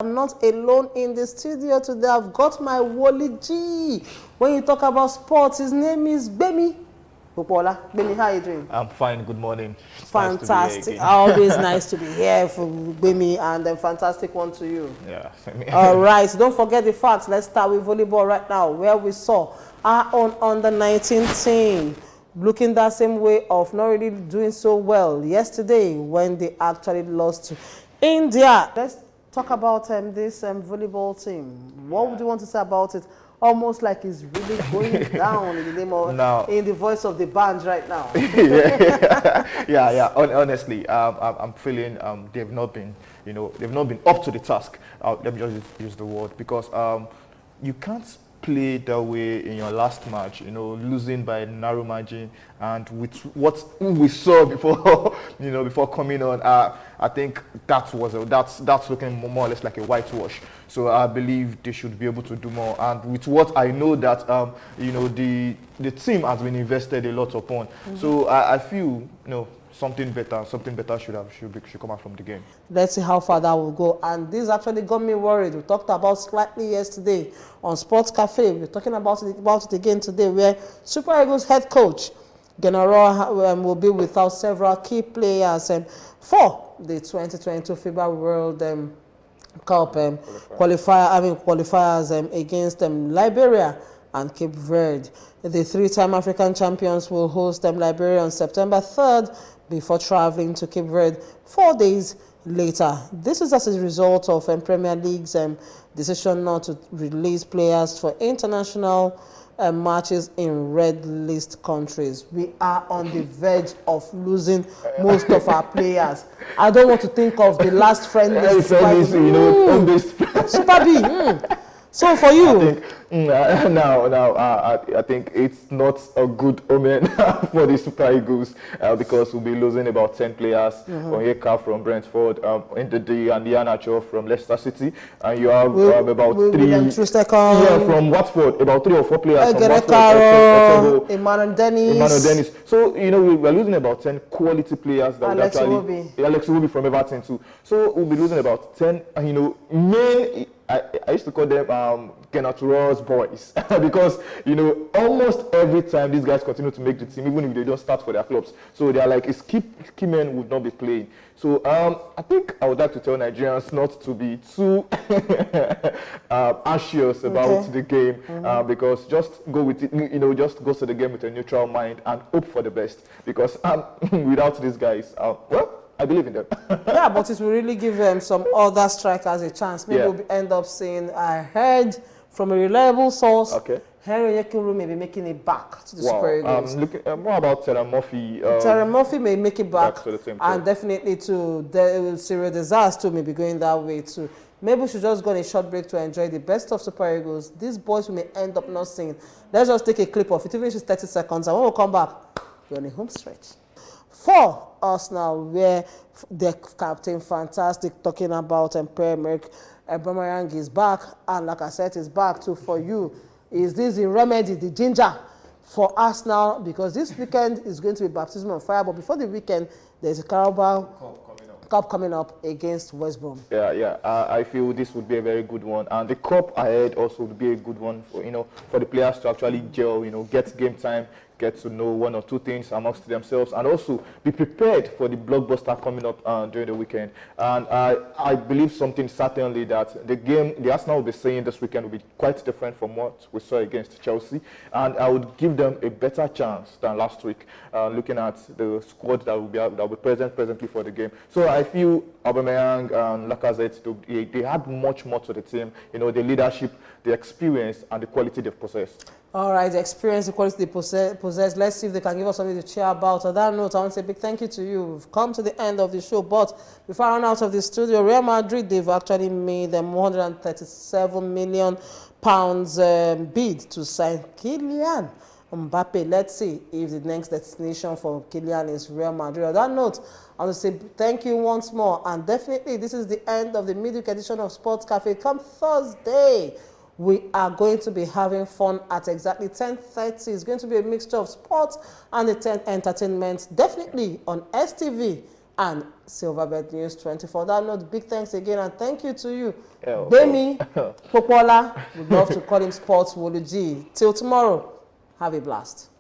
I'm not alone in the studio today. I've got my Wally G. When you talk about sports, his name is Bemi. Popola, Bemi, how are you doing? I'm fine. Good morning. It's Fantastic. Nice Always nice to be here for Bemi, and a fantastic one to you. Yeah. All right. So don't forget the facts. Let's start with volleyball right now, where we saw our own under-19 team looking that same way of not really doing so well yesterday when they actually lost to India. Let's talk about this volleyball team. What would you want to say about it? Almost like it's really going down in the name of, in the voice of the band right now. Yeah. Honestly, I'm feeling they've not been, they've not been up to the task. Let me just use the word, because you can't play that way in your last match, losing by a narrow margin, and with what we saw before, before coming on, I think that's looking more or less like a whitewash. So I believe they should be able to do more. And with what I know that the team has been invested a lot upon, so I feel something better should come out from the game. Let's see how far that will go. And this actually got me worried. We talked about slightly yesterday on Sports Cafe. We're talking about it again today, where Super Eagles head coach General will be without several key players for the 2022 FIBA World Cup qualifiers against Liberia and Cape Verde. The three-time African champions will host Liberia on September 3rd before traveling to Cape Verde 4 days later. This is as a result of Premier League's decision not to release players for international matches in red list countries. We are on the verge of losing most of our players. I don't want to think of the last friendly Super B. So for you, I think it's not a good omen for the Super Eagles, because we'll be losing about 10 players. Onyeka from Brentford, Ndidi and Iheanacho from Leicester City, and you have about three from Watford, about 3 or 4 players from Watford. Emmanuel Dennis. So we're losing about 10 quality players. That Alex Iwobi from Everton too. So we'll be losing about 10. Main. I used to call them Kenneth Ross boys because almost every time these guys continue to make the team, even if they don't start for their clubs, so they are like key men would not be playing. So I think I would like to tell Nigerians not to be too anxious about the game, because just go with it. Just go to the game with a neutral mind and hope for the best, because without these guys, I believe in them. Yeah, but it will really give them some other strikers a chance. Maybe we'll end up seeing, I heard from a reliable source, Henry Yekiru may be making it back to the Super Eagles. More about Terry Murphy. Terry Murphy may make it back, to the team and definitely to Cyril Desas too may be going that way too. Maybe we should just go on a short break to enjoy the best of Super Eagles. These boys may end up not singing. Let's just take a clip of it, even if it's 30 seconds, and when we come back, we're on a home stretch. For Arsenal, where the captain, fantastic, talking about Pierre-Emerick Aubameyang is back, and like I said, is back too for you. Is this the remedy, the ginger for Arsenal? Because this weekend is going to be baptism of fire, but before the weekend, there's a Carabao Cup coming up against West Brom. I feel this would be a very good one, and the cup ahead also would be a good one for for the players to actually gel, get game time, get to know one or two things amongst themselves, and also be prepared for the blockbuster coming up during the weekend. And I believe something certainly that the Arsenal will be saying this weekend will be quite different from what we saw against Chelsea, and I would give them a better chance than last week, looking at the squad that will be present presently for the game. So I feel Aubameyang and Lacazette, they add much more to the team, the leadership, the experience, and the quality they've possessed. All right, the experience, the quality they possess. Let's see if they can give us something to cheer about. On that note, I want to say a big thank you to you. We've come to the end of the show, but before I run out of the studio, Real Madrid, they've actually made them £137 million bid to sign Kylian Mbappe. Let's see if the next destination for Kylian is Real Madrid. On that note, I want to say thank you once more, and definitely this is the end of the midweek edition of Sports Cafe. Come Thursday, we are going to be having fun at exactly 10:30. It's going to be a mixture of sports and entertainment, definitely on STV and Silverbird News 24. That note, big thanks again, and thank you to you. Yeah, Bemi Popola, would love to call him Sports Wolu G. Till tomorrow, have a blast.